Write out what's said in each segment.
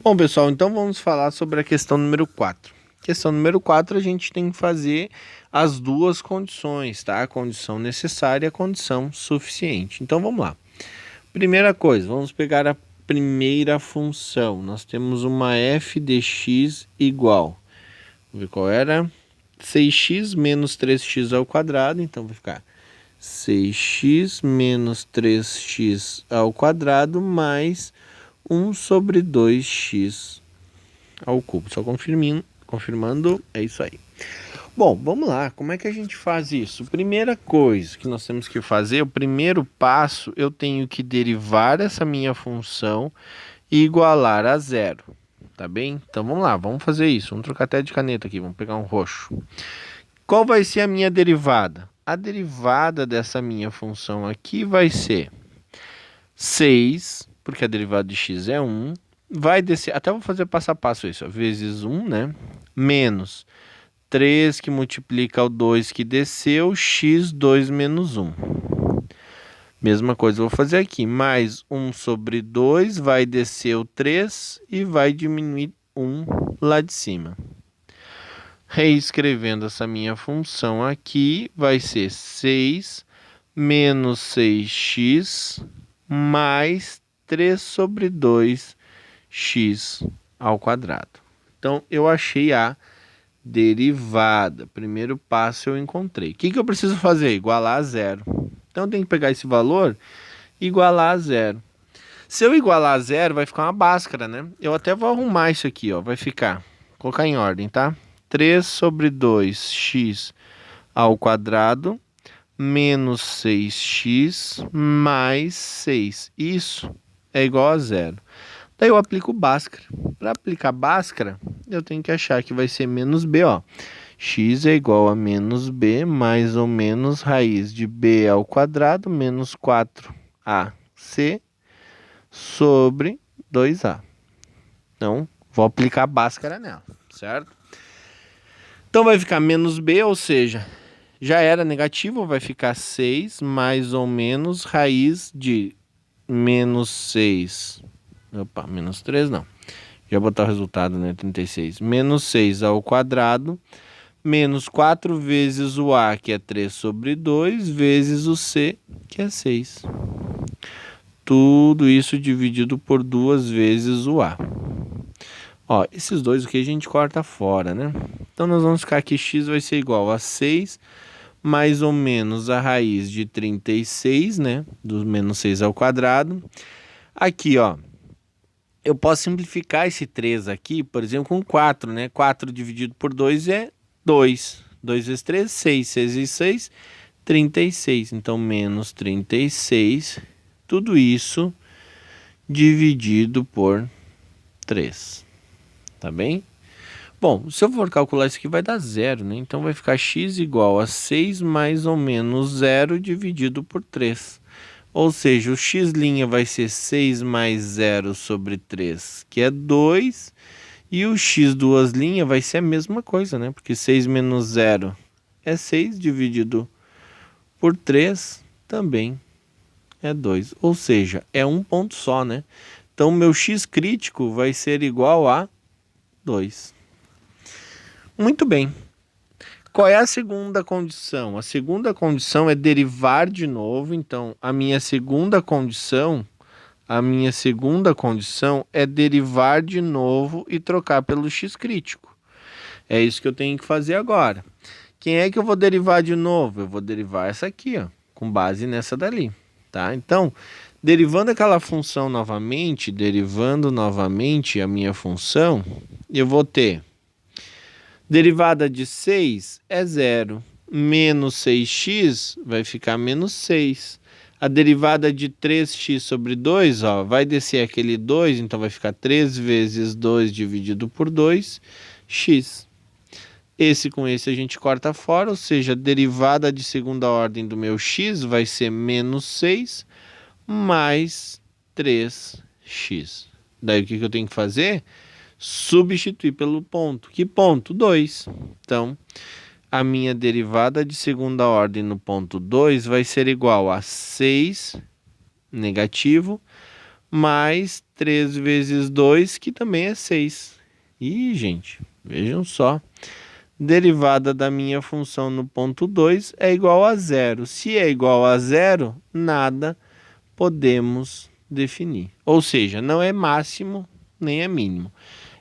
Bom, pessoal, então vamos falar sobre a questão número 4. Questão número 4, a gente tem que fazer as duas condições, tá? A condição necessária e a condição suficiente. Então vamos lá. Primeira coisa, vamos pegar a primeira função. Nós temos uma f de x igual. Vamos ver qual era? 6x menos 3x ao quadrado, então vai ficar 6x menos 3x ao quadrado mais 1 sobre 2x ao cubo. Só confirmando, é isso aí. Bom, vamos lá. Como é que a gente faz isso? Primeira coisa que nós temos que fazer, o primeiro passo, eu tenho que derivar essa minha função e igualar a zero. Tá bem? Então vamos lá, vamos fazer isso. Vamos trocar até de caneta aqui, vamos pegar um roxo. Qual vai ser a minha derivada? A derivada dessa minha função aqui vai ser 6, porque a derivada de x é 1, vai descer, até vou fazer passo a passo isso, vezes 1, né? Menos 3 que multiplica o 2 que desceu, x2 menos 1. Mesma coisa eu vou fazer aqui, mais 1 sobre 2, vai descer o 3 e vai diminuir 1 lá de cima. Reescrevendo essa minha função aqui, vai ser 6 menos 6x mais 3 sobre 2x ao quadrado. Então, eu achei a derivada. Primeiro passo eu encontrei. O que eu preciso fazer? Igualar a zero. Então, eu tenho que pegar esse valor e igualar a zero. Se eu igualar a zero, vai ficar uma báscara, né? Eu até vou arrumar isso aqui, ó. Vai ficar, vou colocar em ordem, tá? 3 sobre 2x ao quadrado menos 6x mais 6. Isso é igual a zero. Daí eu aplico Bhaskara. Para aplicar Bhaskara, eu tenho que achar que vai ser menos b, ó. X é igual a menos b mais ou menos raiz de b ao quadrado menos 4ac sobre 2a. Então, vou aplicar Bhaskara nela, certo? Então vai ficar menos b, ou seja, já era negativo, vai ficar 6 mais ou menos raiz de menos 6. Opa, menos 3 não. Já botar o resultado, né? 36. Menos 6 ao quadrado, menos 4 vezes o a, que é 3 sobre 2, vezes o c, que é 6. Tudo isso dividido por 2 vezes o a. Ó, esses dois aqui a gente corta fora, né? Então nós vamos ficar aqui, x vai ser igual a 6 mais ou menos a raiz de 36, né? Do menos 6 ao quadrado. Aqui, ó, eu posso simplificar esse 3 aqui, por exemplo, com 4, né? 4 dividido por 2 é 2. 2 vezes 3, 6. 6 vezes 6, 36. Então, menos 36. Tudo isso dividido por 3. Tá bem? Bom, se eu for calcular isso aqui vai dar zero, né? Então vai ficar x igual a 6 mais ou menos 0 dividido por 3. Ou seja, o x' vai ser 6 mais 0 sobre 3, que é 2. E o x duas linhas vai ser a mesma coisa, né? Porque 6 menos 0 é 6 dividido por 3 também é 2. Ou seja, é um ponto só, né? Então, meu x crítico vai ser igual a 2. Muito bem. Qual é a segunda condição? A segunda condição é derivar de novo. Então, a minha segunda condição é derivar de novo e trocar pelo x crítico. É isso que eu tenho que fazer agora. Quem é que eu vou derivar de novo? Eu vou derivar essa aqui, ó, com base nessa dali, tá? Então, derivando aquela função novamente, derivando novamente a minha função, eu vou ter derivada de 6 é 0. Menos 6x vai ficar menos 6. A derivada de 3x sobre 2, ó, vai descer aquele 2, então vai ficar 3 vezes 2 dividido por 2, x. Esse com esse a gente corta fora, ou seja, a derivada de segunda ordem do meu x vai ser menos 6 mais 3x. Daí o que eu tenho que fazer? Substituir pelo ponto. Que ponto? 2. Então, a minha derivada de segunda ordem no ponto 2 vai ser igual a 6 negativo mais 3 vezes 2, que também é 6. Ih, gente, vejam só. Derivada da minha função no ponto 2 é igual a zero. Se é igual a zero, nada podemos definir. Ou seja, não é máximo nem é mínimo.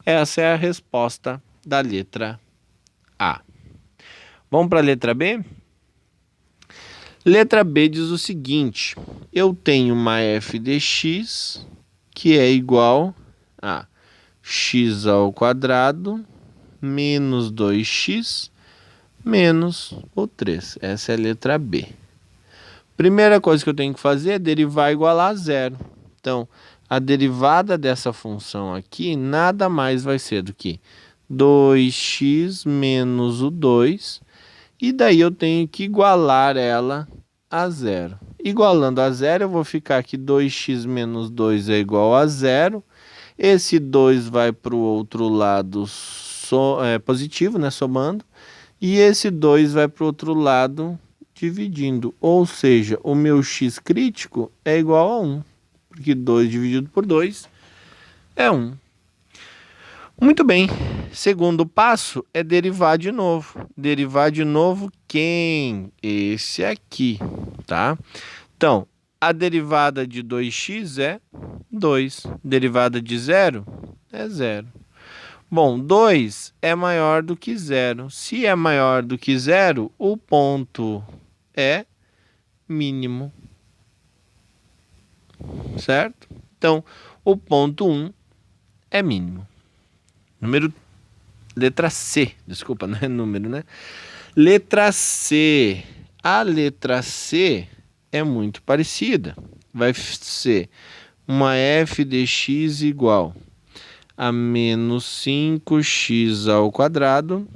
Essa é a resposta da letra A. Vamos para a letra B? Letra B diz o seguinte: eu tenho uma f de x que é igual a x ao quadrado menos 2x menos o 3. Essa é a letra B. Primeira coisa que eu tenho que fazer é derivar igual a zero. Então, a derivada dessa função aqui nada mais vai ser do que 2x menos o 2. E daí eu tenho que igualar ela a zero. Igualando a zero, eu vou ficar aqui 2x menos 2 é igual a zero. Esse 2 vai para o outro lado positivo, né, somando. E esse 2 vai para o outro lado dividindo. Ou seja, o meu x crítico é igual a 1. Porque 2 dividido por 2 é 1. Muito bem. Segundo passo é derivar de novo. Derivar de novo quem? Esse aqui, tá? Então, a derivada de 2x é 2. Derivada de 0 é 0. Bom, 2 é maior do que 0. Se é maior do que 0, o ponto é mínimo. Certo? Então, o ponto 1 é mínimo. Letra C, desculpa, não é número, né? Letra C. A letra C é muito parecida. Vai ser uma f de x igual a menos 5x ao quadrado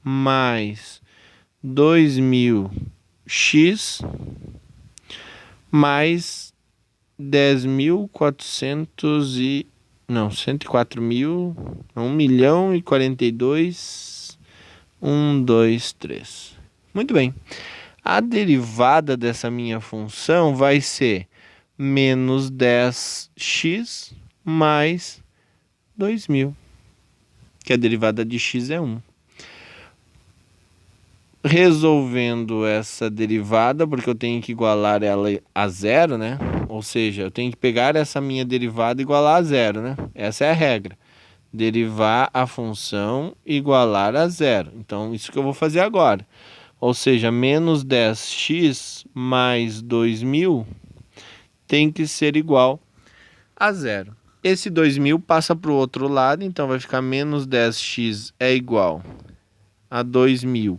mais 2000x mais 10.400 e... Não, 104.000... 1.042... 1, 2, 3. Muito bem. A derivada dessa minha função vai ser menos 10x mais 2.000. Que a derivada de x é 1. Resolvendo essa derivada, porque eu tenho que igualar ela a zero, né? Ou seja, eu tenho que pegar essa minha derivada e igualar a zero, né? Essa é a regra. Derivar a função igualar a zero. Então, isso que eu vou fazer agora. Ou seja, menos 10x mais 2.000 tem que ser igual a zero. Esse 2.000 passa para o outro lado, então vai ficar menos 10x é igual a 2.000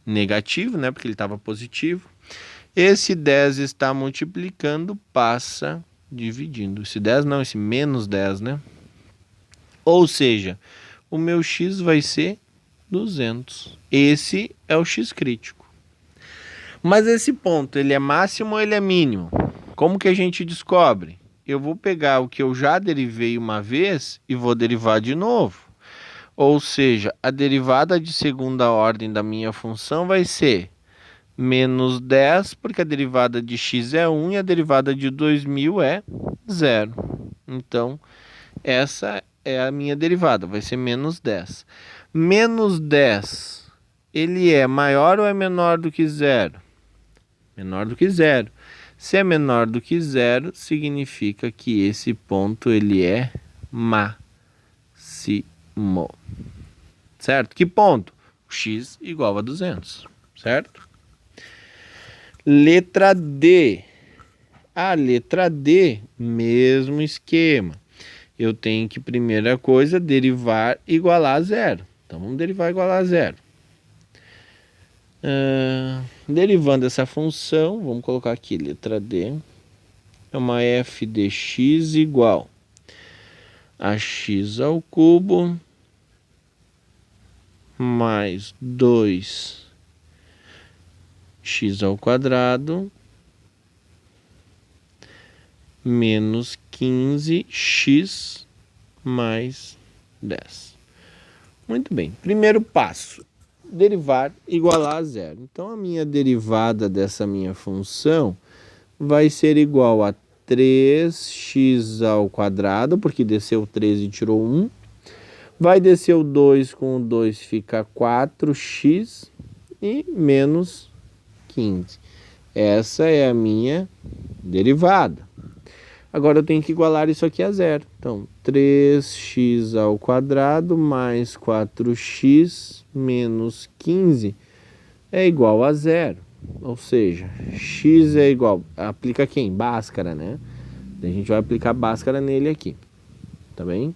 negativo, né? Porque ele estava positivo. Esse 10 está multiplicando, passa dividindo. Esse 10 não, esse menos 10, né? Ou seja, o meu x vai ser 200. Esse é o x crítico. Mas esse ponto, ele é máximo ou ele é mínimo? Como que a gente descobre? Eu vou pegar o que eu já derivei uma vez e vou derivar de novo. Ou seja, a derivada de segunda ordem da minha função vai ser menos 10, porque a derivada de x é 1 e a derivada de 2.000 é 0. Então, essa é a minha derivada, vai ser menos 10. Menos 10, ele é maior ou é menor do que 0? Menor do que 0. Se é menor do que 0, significa que esse ponto ele é máximo. Certo? Que ponto? X igual a 200, certo? Letra D. A letra D, mesmo esquema. Eu tenho que, primeira coisa, derivar igualar a zero. Então, vamos derivar igualar a zero. Derivando essa função, vamos colocar aqui, letra D. É uma f de x igual a x ao cubo mais 2x ao quadrado menos 15x mais 10. Muito bem. Primeiro passo, derivar igualar a zero. Então, a minha derivada dessa minha função vai ser igual a 3x ao quadrado, porque desceu 3 e tirou 1. Vai descer o 2, com o 2 fica 4x e menos 15. Essa é a minha derivada. Agora eu tenho que igualar isso aqui a zero. Então, 3x ao quadrado mais 4x menos 15 é igual a zero. Ou seja, x é igual... Aplica quem? Bhaskara, né? A gente vai aplicar Bhaskara nele aqui. Tá bem?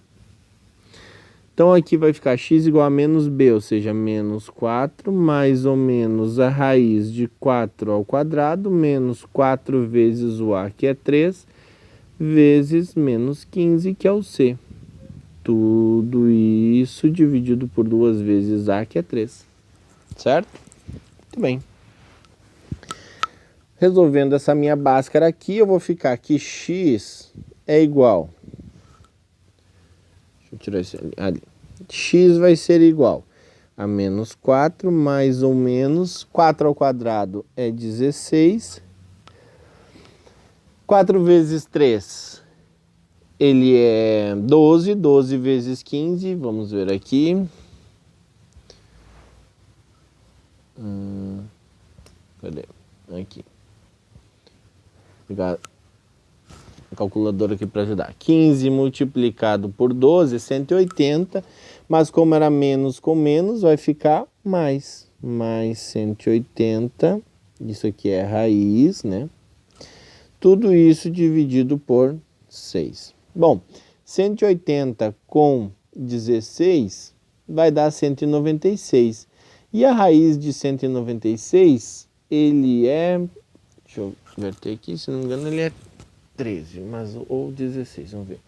Então aqui vai ficar x igual a menos b, ou seja, menos 4, mais ou menos a raiz de 4 ao quadrado, menos 4 vezes o a, que é 3, vezes menos 15, que é o c. Tudo isso dividido por 2 vezes a, que é 3. Certo? Muito bem. Resolvendo essa minha Bhaskara aqui, eu vou ficar que x é igual... Deixa eu tirar isso ali. X vai ser igual a menos 4, mais ou menos 4 ao quadrado é 16. 4 vezes 3, ele é 12. 12 vezes 15, vamos ver aqui. Cadê? Aqui. Vou pegar a calculadora aqui para ajudar. 15 multiplicado por 12 é 180, mas como era menos com menos, vai ficar mais. Mais 180, isso aqui é raiz, né? Tudo isso dividido por 6. Bom, 180 com 16 vai dar 196. E a raiz de 196, ele é... Deixa eu inverter aqui, se não me engano, ele é 13, mas ou 16, vamos ver.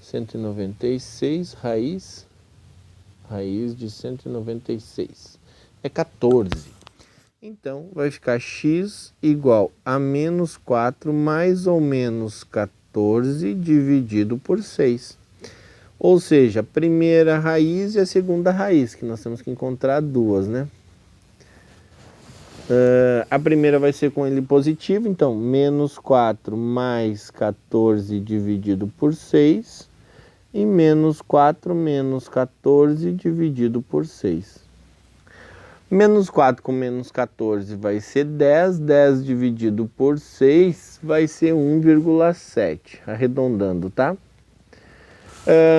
196 raiz de 196 é 14. Então vai ficar x igual a menos 4 mais ou menos 14 dividido por 6. Ou seja, a primeira raiz e a segunda raiz, que nós temos que encontrar duas, né? A primeira vai ser com ele positivo, então menos 4 mais 14 dividido por 6 e menos 4 menos 14 dividido por 6. Menos 4 com menos 14 vai ser 10, 10 dividido por 6 vai ser 1,7, arredondando, tá?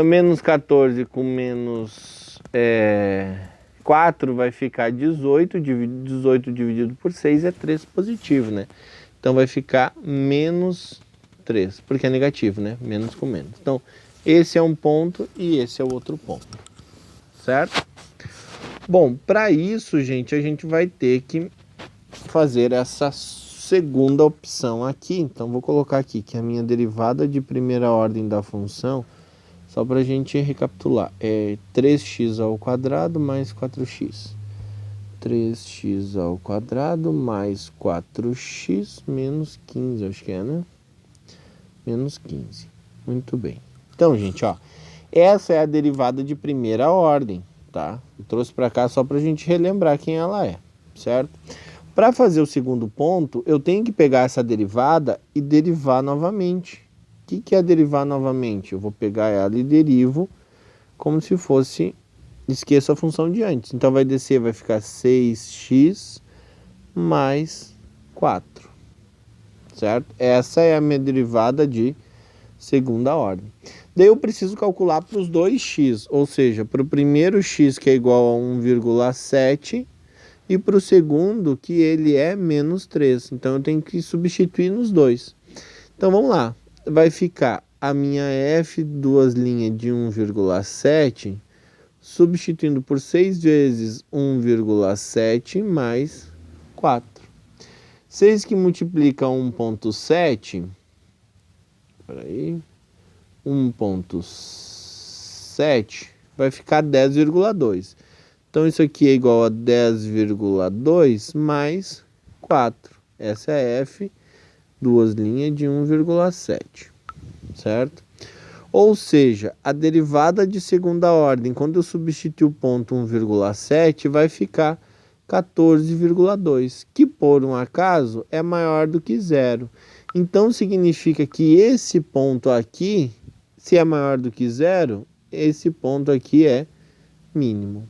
Menos 14 com menos 4 vai ficar 18, 18 dividido por 6 é 3 positivo, né? Então vai ficar menos 3, porque é negativo, né? Menos com menos. Então, esse é um ponto e esse é o outro ponto, certo? Bom, para isso, gente, a gente vai ter que fazer essa segunda opção aqui. Então, vou colocar aqui que a minha derivada de primeira ordem da função, só para a gente recapitular, é 3x ao quadrado mais 4x. 3x ao quadrado mais 4x menos 15, acho que é, né? Menos 15. Muito bem. Então, gente, ó, essa é a derivada de primeira ordem, tá? Eu trouxe para cá só para a gente relembrar quem ela é, certo? Para fazer o segundo ponto, eu tenho que pegar essa derivada e derivar novamente. O que é derivar novamente? Eu vou pegar ela e derivo como se fosse... Esqueço a função de antes. Então vai descer, vai ficar 6x mais 4. Certo? Essa é a minha derivada de segunda ordem. Daí eu preciso calcular para os dois x, ou seja, para o primeiro x que é igual a 1,7 e para o segundo que ele é menos 3. Então eu tenho que substituir nos dois. Então vamos lá. Vai ficar a minha f, duas linhas de 1,7, substituindo por 6 vezes 1,7 mais 4. 6 que multiplica 1,7, peraí, 1,7 vai ficar 10,2. Então isso aqui é igual a 10,2 mais 4. Essa é f, duas linhas de 1,7, certo? Ou seja, a derivada de segunda ordem, quando eu substituir o ponto 1,7, vai ficar 14,2, que por um acaso é maior do que zero. Então significa que esse ponto aqui, se é maior do que zero, esse ponto aqui é mínimo.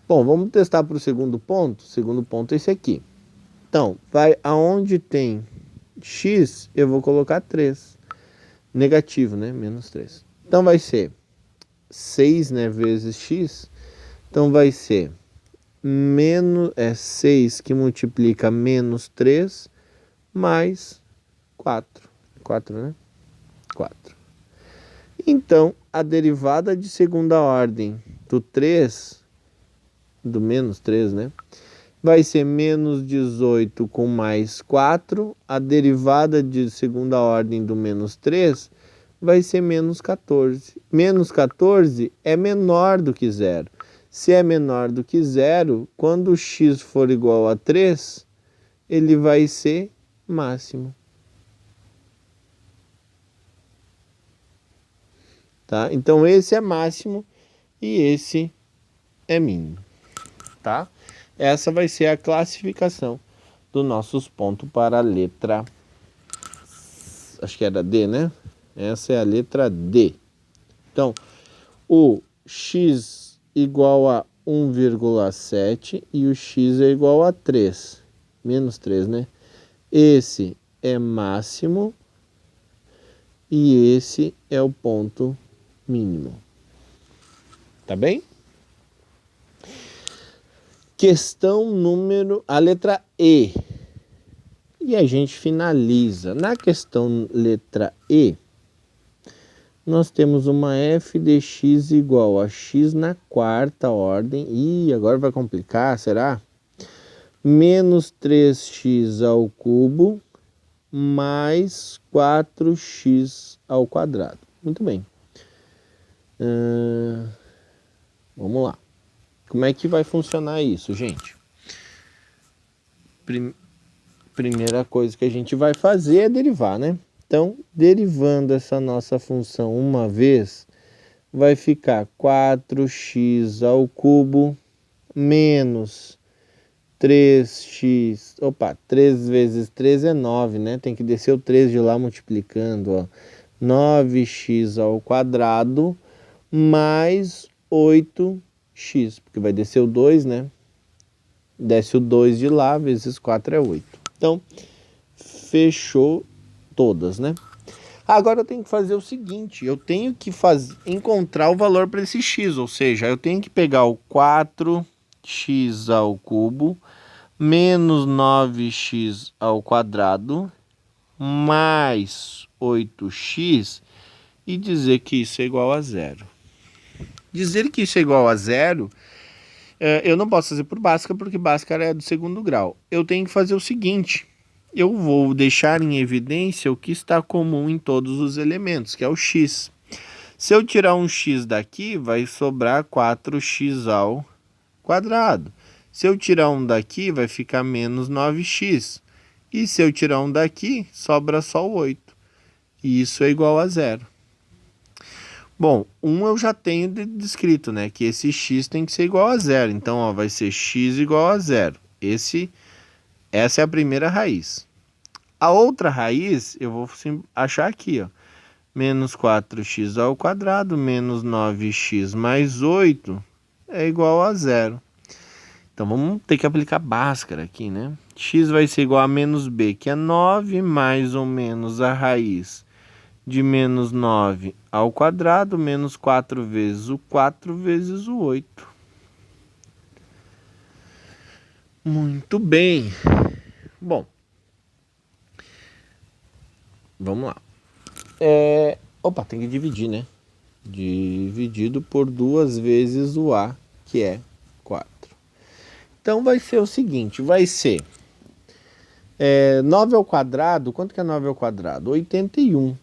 Bom, vamos testar para o segundo ponto. O segundo ponto é esse aqui. Então, vai aonde tem x, eu vou colocar 3. Negativo, né? Menos 3. Então vai ser 6, né, vezes x. Então vai ser 6 que multiplica menos 3 mais 4. 4, né? 4. Então, a derivada de segunda ordem do 3, do menos 3, né? Vai ser menos 18 com mais 4. A derivada de segunda ordem do menos 3 vai ser menos 14. Menos 14 é menor do que zero. Se é menor do que zero, quando x for igual a 3, ele vai ser máximo. Tá? Então esse é máximo e esse é mínimo. Tá? Essa vai ser a classificação dos nossos pontos para a letra, acho que era D, né? Essa é a letra D. Então, o x igual a 1,7 e o x é igual a 3. Menos 3, né? Esse é máximo e esse é o ponto mínimo. Tá bem? Questão número... a letra E. E a gente finaliza. Na questão letra E, nós temos uma f de x igual a x na quarta ordem. Ih, agora vai complicar, será? Menos 3x ao cubo mais 4x ao quadrado. Muito bem. Vamos lá. Como é que vai funcionar isso, gente? Primeira coisa que a gente vai fazer é derivar, né? Então, derivando essa nossa função uma vez, vai ficar 4x ao cubo menos 3x... Opa, 3 vezes 3 é 9, né? Tem que descer o 3 de lá multiplicando, ó. 9x ao quadrado mais 8x, porque vai descer o 2, né? Desce o 2 de lá, vezes 4 é 8. Então, fechou todas, né? Agora eu tenho que fazer o seguinte, eu tenho que encontrar o valor para esse x, ou seja, eu tenho que pegar o 4x ao cubo menos 9x ao quadrado mais 8x e dizer que isso é igual a zero. Dizer que isso é igual a zero, eu não posso fazer por Bhaskara, porque Bhaskara é do segundo grau. Eu tenho que fazer o seguinte, eu vou deixar em evidência o que está comum em todos os elementos, que é o x. Se eu tirar um x daqui, vai sobrar 4x ao quadrado. Se eu tirar um daqui, vai ficar menos 9x. E se eu tirar um daqui, sobra só o 8. E isso é igual a zero. Bom, eu já tenho descrito, né? Que esse x tem que ser igual a zero. Então, ó, vai ser x igual a zero. Essa é a primeira raiz. A outra raiz, eu vou achar aqui, ó. Menos 4x ao quadrado, menos 9x mais 8 é igual a zero. Então, vamos ter que aplicar Bhaskara aqui, né? X vai ser igual a menos b, que é 9, mais ou menos a raiz de menos 9 ao quadrado, menos 4 vezes o 4 vezes o 8. Muito bem. Bom, vamos lá. Opa, tem que dividir, né? Dividido por 2 vezes o A, que é 4. Então, vai ser o seguinte, vai ser 9 ao quadrado, quanto que é 9 ao quadrado? 81.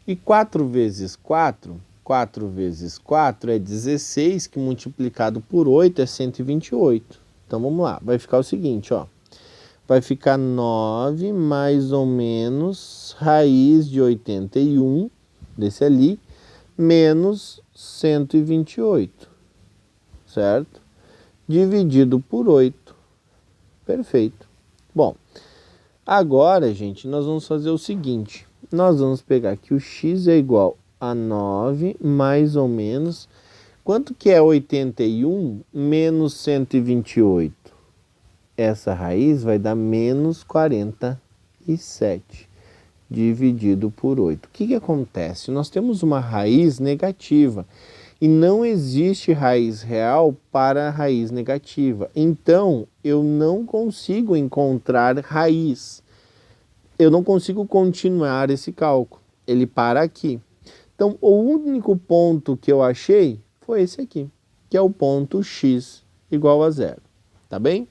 E 4 vezes 4, 4 vezes 4 é 16, que multiplicado por 8 é 128. Então, vamos lá, vai ficar o seguinte, ó. Vai ficar 9 mais ou menos raiz de 81, desse ali, menos 128, certo? Dividido por 8. Perfeito. Bom, Agora, gente, nós vamos fazer o seguinte. Nós vamos pegar que o x é igual a 9, mais ou menos. Quanto que é 81 menos 128? Essa raiz vai dar menos 47, dividido por 8. O que acontece? Nós temos uma raiz negativa e não existe raiz real para a raiz negativa. Então, eu não consigo encontrar raiz. Eu não consigo continuar esse cálculo. Ele para aqui. Então, o único ponto que eu achei foi esse aqui, que é o ponto x igual a zero. Tá bem?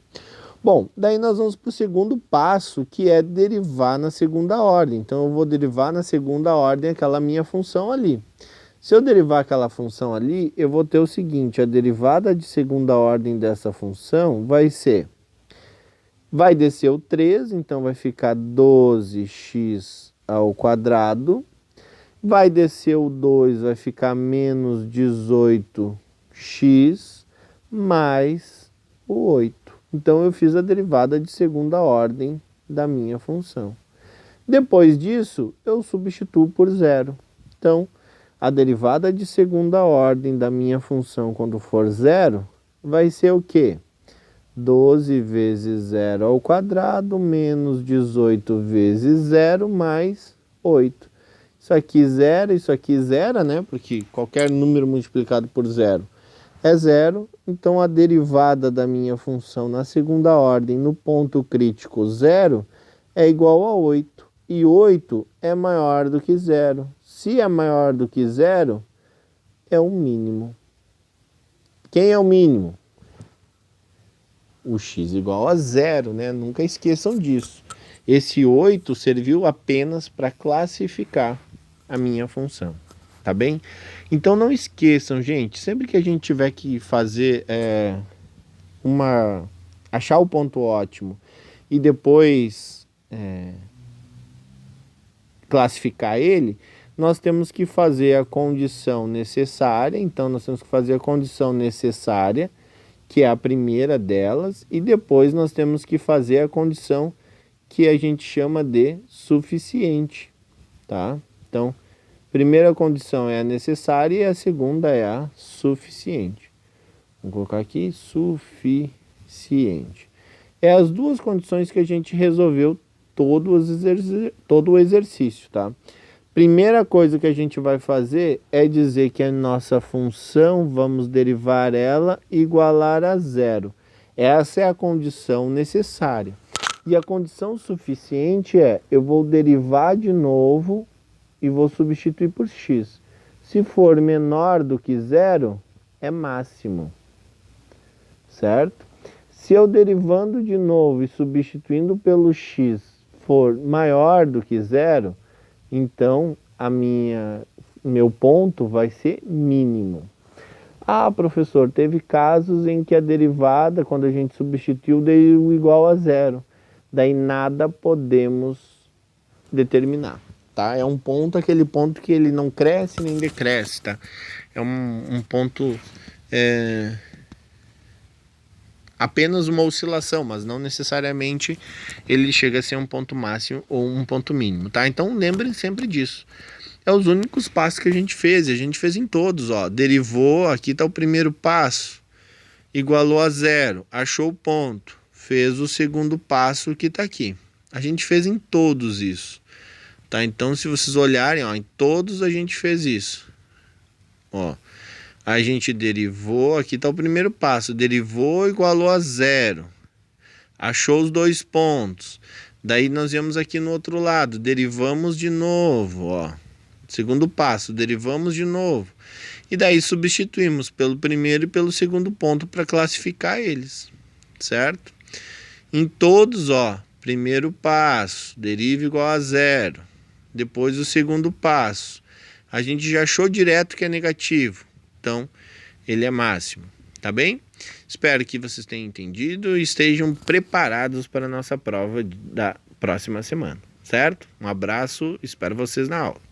Bom, daí nós vamos para o segundo passo, que é derivar na segunda ordem. Então, eu vou derivar na segunda ordem aquela minha função ali. Se eu derivar aquela função ali, eu vou ter o seguinte, a derivada de segunda ordem dessa função vai ser, vai descer o 3, então vai ficar 12x ao quadrado, vai descer o 2, vai ficar menos 18x mais o 8. Então eu fiz a derivada de segunda ordem da minha função. Depois disso, eu substituo por zero. Então, a derivada de segunda ordem da minha função quando for zero vai ser o quê? 12 vezes zero ao quadrado menos 18 vezes zero mais 8. Isso aqui zero, né? Porque qualquer número multiplicado por zero é zero. Então, a derivada da minha função na segunda ordem no ponto crítico zero é igual a 8. E 8 é maior do que zero. Se é maior do que zero, é o mínimo. Quem é o mínimo? O x igual a zero, né? Nunca esqueçam disso. Esse 8 serviu apenas para classificar a minha função, tá bem? Então não esqueçam, gente, sempre que a gente tiver que fazer achar o ponto ótimo e depois classificar ele, nós temos que fazer a condição necessária. Então nós temos que fazer a condição necessária, que é a primeira delas, e depois nós temos que fazer a condição que a gente chama de suficiente, tá? Então, primeira condição é a necessária e a segunda é a suficiente. Vou colocar aqui suficiente. É as duas condições que a gente resolveu todo o exercício, tá? Primeira coisa que a gente vai fazer é dizer que a nossa função, vamos derivar ela igualar a zero. Essa é a condição necessária. E a condição suficiente é, eu vou derivar de novo e vou substituir por x. Se for menor do que zero, é máximo, certo? Se eu derivando de novo e substituindo pelo x for maior do que zero, então meu ponto vai ser mínimo. Ah, professor, teve casos em que a derivada, quando a gente substituiu, deu igual a zero. Daí nada podemos determinar, tá? É um ponto, aquele ponto que ele não cresce nem decresce, tá? É um ponto apenas uma oscilação, mas não necessariamente ele chega a ser um ponto máximo ou um ponto mínimo, tá? Então lembrem sempre disso. É os únicos passos que a gente fez, e a gente fez em todos, ó. Derivou, aqui está o primeiro passo, igualou a zero, achou o ponto, fez o segundo passo que está aqui. A gente fez em todos isso, tá? Então, se vocês olharem, ó, em todos a gente fez isso, ó. A gente derivou, aqui está o primeiro passo, derivou, igualou a zero, achou os dois pontos. Daí nós viemos aqui no outro lado, derivamos de novo, ó. Segundo passo, derivamos de novo. E daí substituímos pelo primeiro e pelo segundo ponto para classificar eles, certo? Em todos, ó, primeiro passo, deriva igual a zero. Depois o segundo passo. A gente já achou direto que é negativo. Então, ele é máximo, tá bem? Espero que vocês tenham entendido e estejam preparados para a nossa prova da próxima semana, certo? Um abraço, espero vocês na aula.